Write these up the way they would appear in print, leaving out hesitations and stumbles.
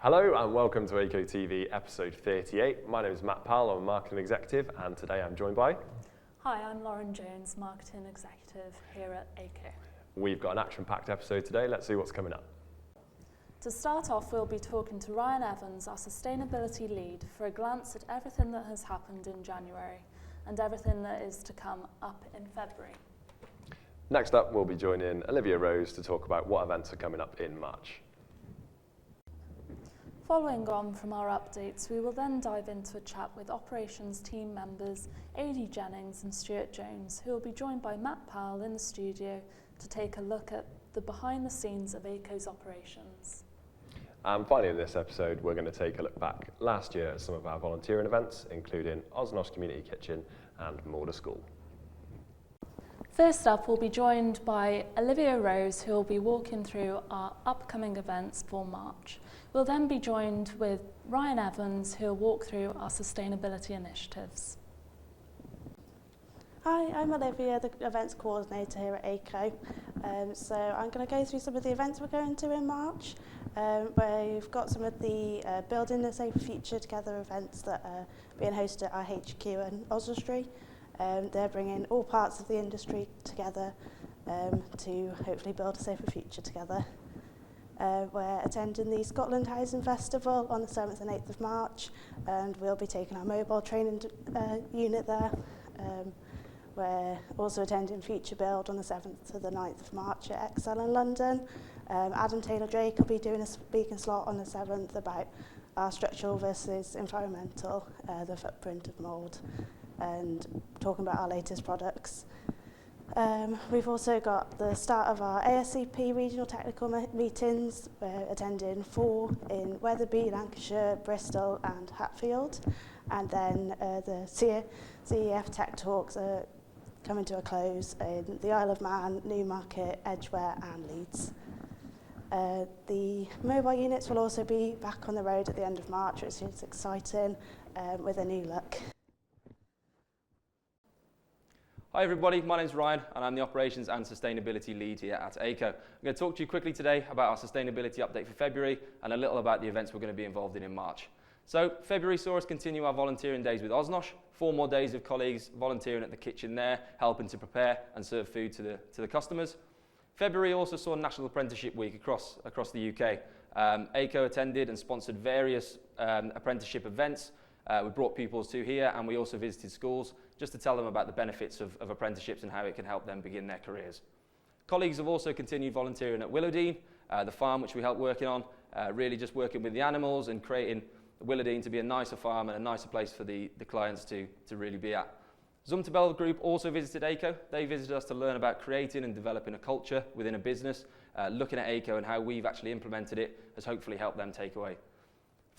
Hello and welcome to Aico TV episode 38. My name is Matt Powell, I'm a marketing executive, and today I'm joined by... Hi, I'm Lauren Jones, marketing executive here at Aico. We've got an action-packed episode today. Let's see what's coming up. To start off, we'll be talking to Ryan Evans, our sustainability lead, for a glance at everything that has happened in January and everything that is to come up in February. Next up, we'll be joining Olivia Rose to talk about what events are coming up in March. Following on from our updates, we will then dive into a chat with operations team members Ady Jennings and Stuart Jones, who will be joined by Matt Powell in the studio to take a look at the behind the scenes of Aico's operations. And finally in this episode, we're going to take a look back last year at some of our volunteering events, including OsNosh Community Kitchen and Morda School. First up, we'll be joined by Olivia Rose, who will be walking through our upcoming events for March. We'll then be joined with Ryan Evans, who will walk through our sustainability initiatives. Hi, I'm Olivia, the events coordinator here at Aico. So I'm going to go through some of the events we're going to in March. We've got some of the Building a Safer Future Together events that are being hosted at our HQ in OsNosh. They're bringing all parts of the industry together to hopefully build a safer future together. We're attending the Scotland Housing Festival on the 7th and 8th of March, and we'll be taking our mobile training unit there. We're also attending Future Build on the 7th to the 9th of March at Excel in London. Adam Taylor-Drake will be doing a speaking slot on the 7th about our structural versus environmental, the footprint of mould, and talking about our latest products. We've also got the start of our ASCP regional technical meetings. We're attending 4 in Wetherby, Lancashire, Bristol and Hatfield. And then the CEF Tech Talks are coming to a close in the Isle of Man, Newmarket, Edgware and Leeds. The mobile units will also be back on the road at the end of March, which is exciting, with a new look. Hi everybody, my name's Ryan and I'm the Operations and Sustainability Lead here at Aico. I'm going to talk to you quickly today about our sustainability update for February and a little about the events we're going to be involved in March. So February saw us continue our volunteering days with OsNosh, 4 more days of colleagues volunteering at the kitchen there, helping to prepare and serve food to the customers. February also saw National Apprenticeship Week across the UK. Aico attended and sponsored various apprenticeship events. We brought pupils to here and we also visited schools just to tell them about the benefits of apprenticeships and how it can help them begin their careers. Colleagues have also continued volunteering at Willowdean, the farm which we helped working on, really just working with the animals and creating Willowdean to be a nicer farm and a nicer place for the clients to really be at. Zumtobel Group also visited Aico. They visited us to learn about creating and developing a culture within a business, looking at Aico and how we've actually implemented it has hopefully helped them take away.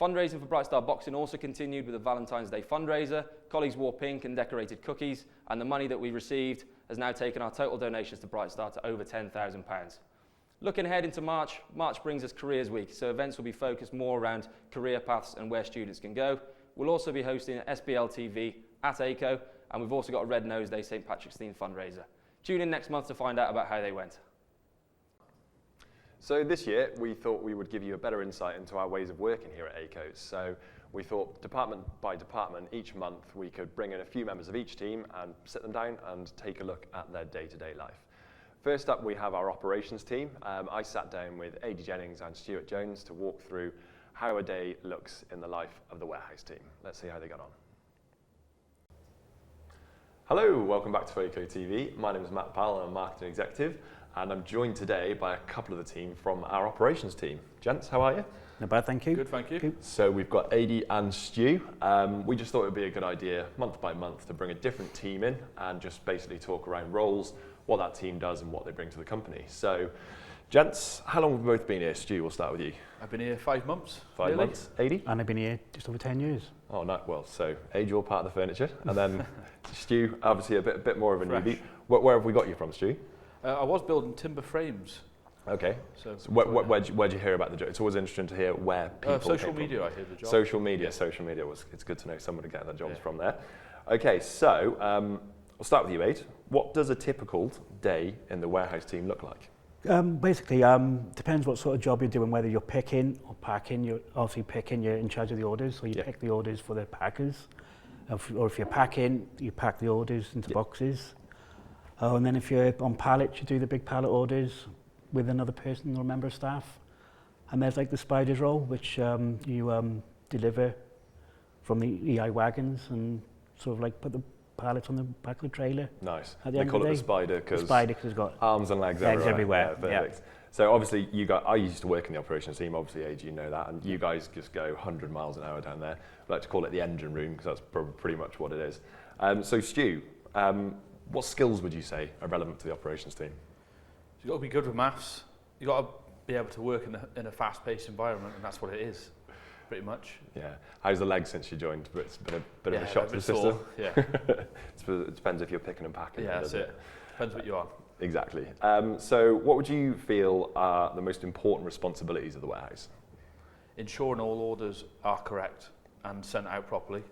Fundraising for Bright Star Boxing also continued with a Valentine's Day fundraiser. Colleagues wore pink and decorated cookies, and the money that we received has now taken our total donations to Bright Star to over £10,000. Looking ahead into March, March brings us Careers Week, so events will be focused more around career paths and where students can go. We'll also be hosting an SBL TV at Aico, and we've also got a Red Nose Day St Patrick's themed fundraiser. Tune in next month to find out about how they went. So this year, we thought we would give you a better insight into our ways of working here at Aico. So we thought department by department, each month, we could bring in a few members of each team and sit them down and take a look at their day-to-day life. First up, we have our operations team. I sat down with Ady Jennings and Stuart Jones to walk through how a day looks in the life of the warehouse team. Let's see how they got on. Hello, welcome back to Aico TV. My name is Matt Powell, I'm a marketing executive. And I'm joined today by a couple of the team from our operations team. Gents, how are you? Not bad, thank you. Good, thank you. So we've got Ady and Stu. We just thought it would be a good idea, month by month, to bring a different team in and just basically talk around roles, what that team does and what they bring to the company. So, gents, how long have we both been here? Stu, we'll start with you. I've been here 5 months. 5 months. Ady? And I've been here just over 10 years. Oh, no. Well, so Ady, you're part of the furniture. And then Stu, obviously a bit more of a newbie. Where have we got you from, Stu? I was building timber frames. Okay. So where'd you hear about the job? It's always interesting to hear where people social media, I hear the job. Social media, it's good to know someone to get their jobs from there. Okay, so we'll start with you, Ade. What does a typical day in the warehouse team look like? Basically, depends what sort of job you're doing, whether you're picking or packing. You're obviously picking, you're in charge of the orders, so you Yeah. pick the orders for the packers. Or if you're packing, you pack the orders into boxes. And then if you're on pallets, you do the big pallet orders with another person or a member of staff. And there's like the spiders roll, which you deliver from the EI wagons and sort of like put the pallets on the back of the trailer. Nice. At the They end of call the it the day, spider The because spider, because it's got arms and legs legs everywhere. everywhere. Yeah, perfect. So obviously I used to work in the operations team, obviously Ady, you know that, and you guys just go 100 miles an hour down there. We like to call it the engine room because that's pretty much what it is. So Stu, what skills would you say are relevant to the operations team? You've got to be good with maths. You've got to be able to work in a fast-paced environment, and that's what it is, pretty much. Yeah. How's the leg since you joined? It's been a bit of a shock to the bit system. sore, Yeah, It depends if you're picking and packing. yeah, that's doesn't it. Depends what you are. Exactly. So what would you feel are the most important responsibilities of the warehouse? Ensuring all orders are correct and sent out properly,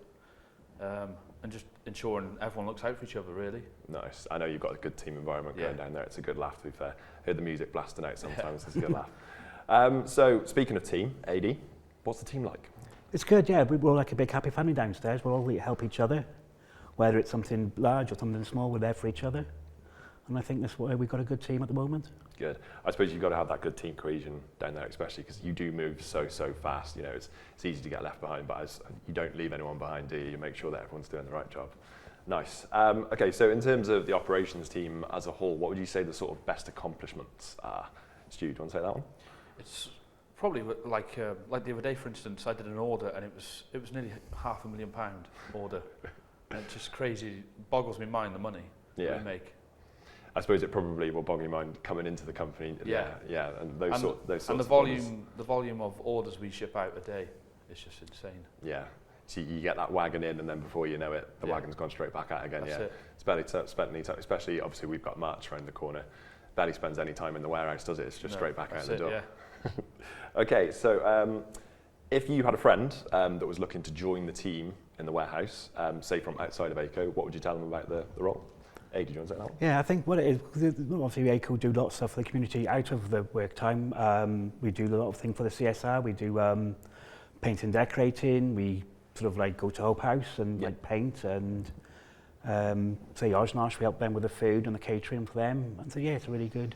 and just ensuring everyone looks out for each other, really. Nice. I know you've got a good team environment going down there. It's a good laugh, to be fair. Heard the music blasting out sometimes. It's a good laugh. So speaking of team, Ady, what's the team like? It's good, yeah. We're all like a big happy family downstairs. We all help each other. Whether it's something large or something small, we're there for each other. And I think that's why we've got a good team at the moment. Good. I suppose you've got to have that good team cohesion down there, especially because you do move so fast. You know, it's easy to get left behind, but you don't leave anyone behind, do you? You make sure that everyone's doing the right job. Nice. Okay, so in terms of the operations team as a whole, what would you say the sort of best accomplishments are? Stu, do you want to say that one? It's probably like the other day, for instance, I did an order and it was nearly £500,000 order. And it's just crazy. It boggles me mind the money that we make. I suppose it probably will bog your mind coming into the company. Yeah, and those sorts and of the volume of orders we ship out a day is just insane. Yeah. So you get that wagon in, and then before you know it, the wagon's gone straight back out again. That's it. It's barely spent any time, especially obviously we've got March around the corner. Barely spends any time in the warehouse, does it? It's just straight back out the door. Yeah. Okay, so if you had a friend that was looking to join the team in the warehouse, say from outside of Aico, what would you tell them about the role? Hey, did you want to say that one? Yeah, I think what it is, obviously Aico do lots of stuff for the community out of the work time. We do a lot of things for the CSR. We do paint and decorating. We sort of like go to Hope House and like paint, and say OsNosh, we help them with the food and the catering for them. And so yeah, it's a really good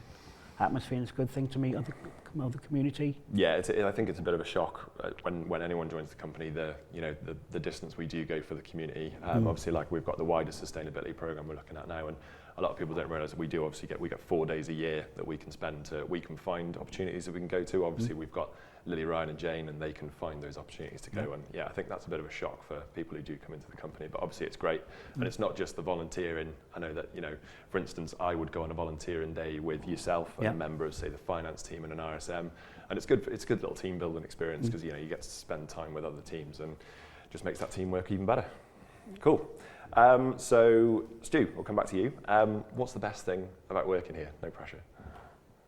atmosphere and it's a good thing to meet other community. Yeah, I think it's a bit of a shock when anyone joins the company, the distance we do go for the community. Obviously, like we've got the wider sustainability program we're looking at now, and a lot of people don't realise that we do obviously get 4 days a year that we can spend we can find opportunities that we can go to. Obviously, we've got Lily, Ryan and Jane, and they can find those opportunities to go. And yeah, I think that's a bit of a shock for people who do come into the company, but obviously it's great. And it's not just the volunteering. I know that, for instance, I would go on a volunteering day with yourself and a member of, say, the finance team and an RSM. And it's good little team building experience because, you get to spend time with other teams and just makes that teamwork even better. Cool. So, Stu, we'll come back to you. What's the best thing about working here? No pressure.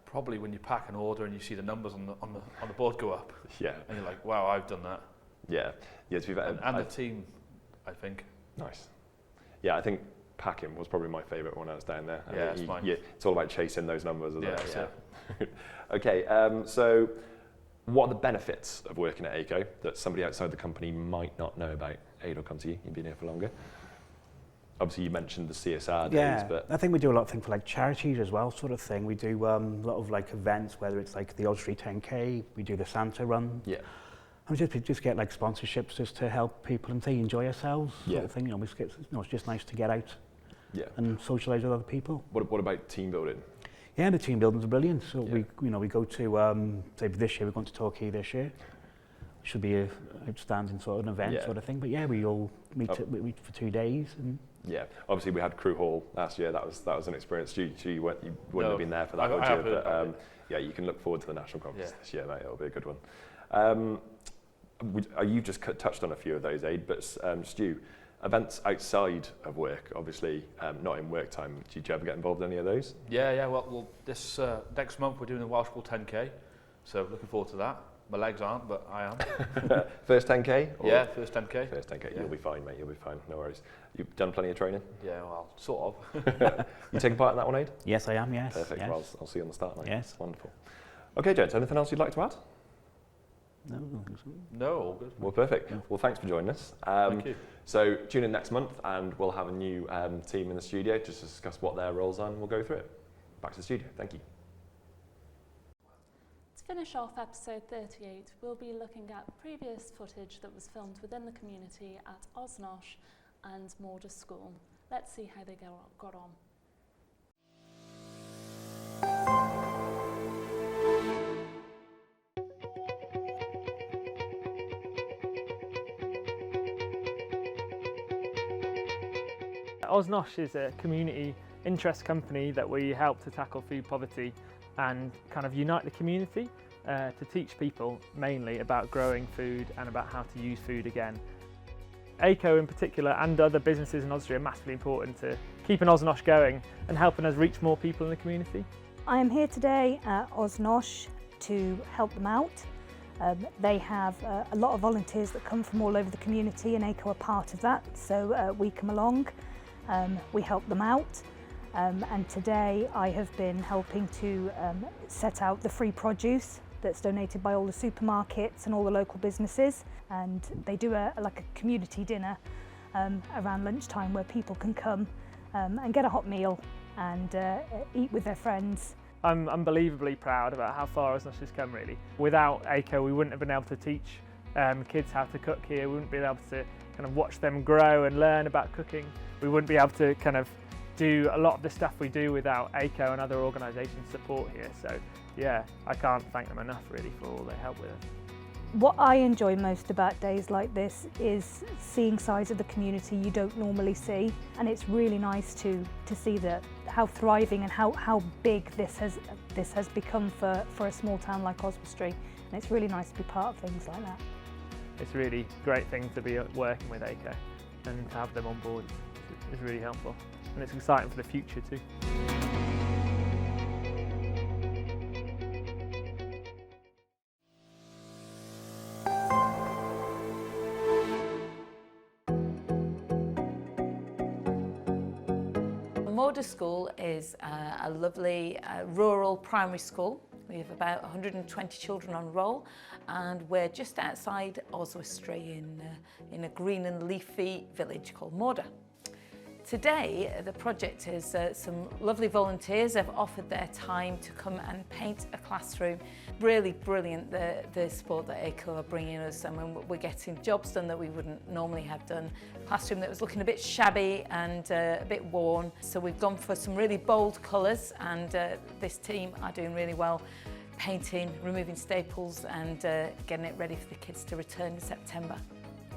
Probably when you pack an order and you see the numbers on the board go up. Yeah. And you're like, wow, I've done that. Yeah. Yeah, to be fair. And the team, I think. Nice. Yeah, I think packing was probably my favourite when I was down there. Yeah, it's mine. It's all about chasing those numbers, isn't it? Yeah. Okay, so what are the benefits of working at Aico that somebody outside the company might not know about? Ady, will come to you. You've been here for longer. Obviously, you mentioned the CSR days, but I think we do a lot of things for like charities as well, sort of thing. We do a lot of like events, whether it's like the Old Street 10K, we do the Santa Run. Yeah. And just get like sponsorships just to help people and say enjoy ourselves, sort of thing. It's just nice to get out and socialise with other people. What about team building? Yeah, the team buildings are brilliant. So we go to say this year we're going to Torquay this year. Should be a outstanding sort of an event sort of thing. But yeah, we all meet for 2 days and. Yeah, obviously we had Crew Hall last year. That was an experience. You wouldn't have been there for that, would you? But yeah, you can look forward to the national conference this year, mate. It'll be a good one. You just touched on a few of those, Ade, but Stu, events outside of work, obviously not in work time. Did you ever get involved in any of those? Yeah. Well, this next month we're doing the Welsh School 10K, so looking forward to that. My legs aren't, but I am. First 10K? Yeah, first 10K. First 10K, Yeah. You'll be fine, mate, you'll be fine, no worries. You've done plenty of training? Yeah, well, sort of. You taking part in that one, Ade? Yes, I am, yes. Perfect, yes. well, I'll see you on the start, mate. Yes. Wonderful. Okay, gents, anything else you'd like to add? No. No, all good. Well, perfect. Well, thanks for joining us. Thank you. So tune in next month and we'll have a new team in the studio just to discuss what their roles are and we'll go through it. Back to the studio. Thank you. To finish off episode 38, we'll be looking at previous footage that was filmed within the community at OsNosh and Morda School. Let's see how they got on. OsNosh is a community interest company that we help to tackle food poverty and kind of unite the community to teach people mainly about growing food and about how to use food again. Aico in particular and other businesses in Ossory are massively important to keeping OsNosh going and helping us reach more people in the community. I am here today at OsNosh to help them out. They have a lot of volunteers that come from all over the community and Aico are part of that, so we come along. We help them out and today I have been helping to set out the free produce that's donated by all the supermarkets and all the local businesses, and they do like a community dinner around lunchtime where people can come and get a hot meal and eat with their friends. I'm unbelievably proud about how far OsNosh has come really. Without Aico we wouldn't have been able to teach kids how to cook here, we wouldn't be able to kind of watch them grow and learn about cooking. We wouldn't be able to kind of do a lot of the stuff we do without Aico and other organisations' support here. So yeah, I can't thank them enough really for all they help with us. What I enjoy most about days like this is seeing sides of the community you don't normally see, and it's really nice to see how thriving and how big this has become for a small town like Oswestry, and it's really nice to be part of things like that. It's a really great thing to be working with Aico and to have them on board is really helpful, and it's exciting for the future too. Morda School is a lovely rural primary school. We have about 120 children on roll and we're just outside Oswestry in a green and leafy village called Morda. Today the project is some lovely volunteers have offered their time to come and paint a classroom. Really brilliant the support that Aico are bringing us, and we're getting jobs done that we wouldn't normally have done. Classroom that was looking a bit shabby and a bit worn, so we've gone for some really bold colours, and this team are doing really well painting, removing staples and getting it ready for the kids to return in September.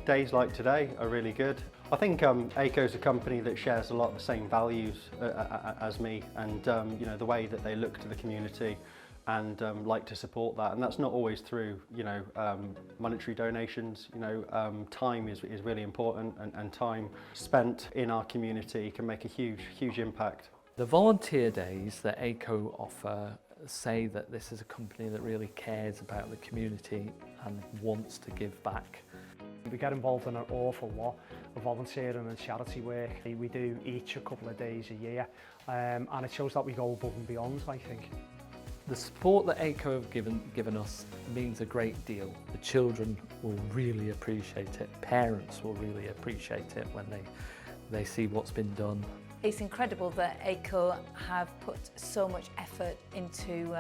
Days like today are really good. I think Aico is a company that shares a lot of the same values as me, and you know, the way that they look to the community and like to support that, and that's not always through monetary donations. Time is really important, and time spent in our community can make a huge impact. The volunteer days that Aico offer say that this is a company that really cares about the community and wants to give back. We get involved in an awful lot of volunteering and charity work. We do each a couple of days a year, and it shows that we go above and beyond, I think. The support that Aico have given us means a great deal. The children will really appreciate it. Parents will really appreciate it when they see what's been done. It's incredible that Aico have put so much effort into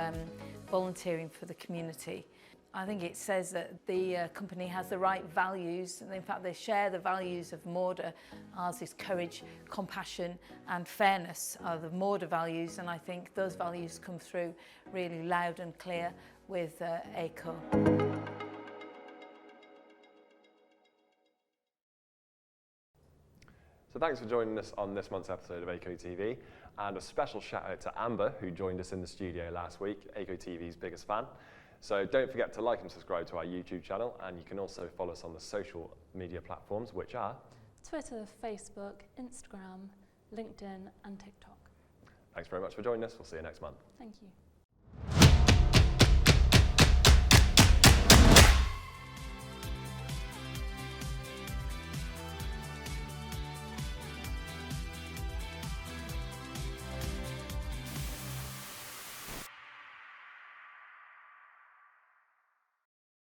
volunteering for the community. I think it says that the company has the right values, and in fact they share the values of Morda. Ours is courage, compassion and fairness are the Morda values, and I think those values come through really loud and clear with Aico. So thanks for joining us on this month's episode of Aico TV, and a special shout out to Amber, who joined us in the studio last week, Aico TV's biggest fan. So don't forget to like and subscribe to our YouTube channel, and you can also follow us on the social media platforms, which are Twitter, Facebook, Instagram, LinkedIn and TikTok. Thanks very much for joining us. We'll see you next month. Thank you.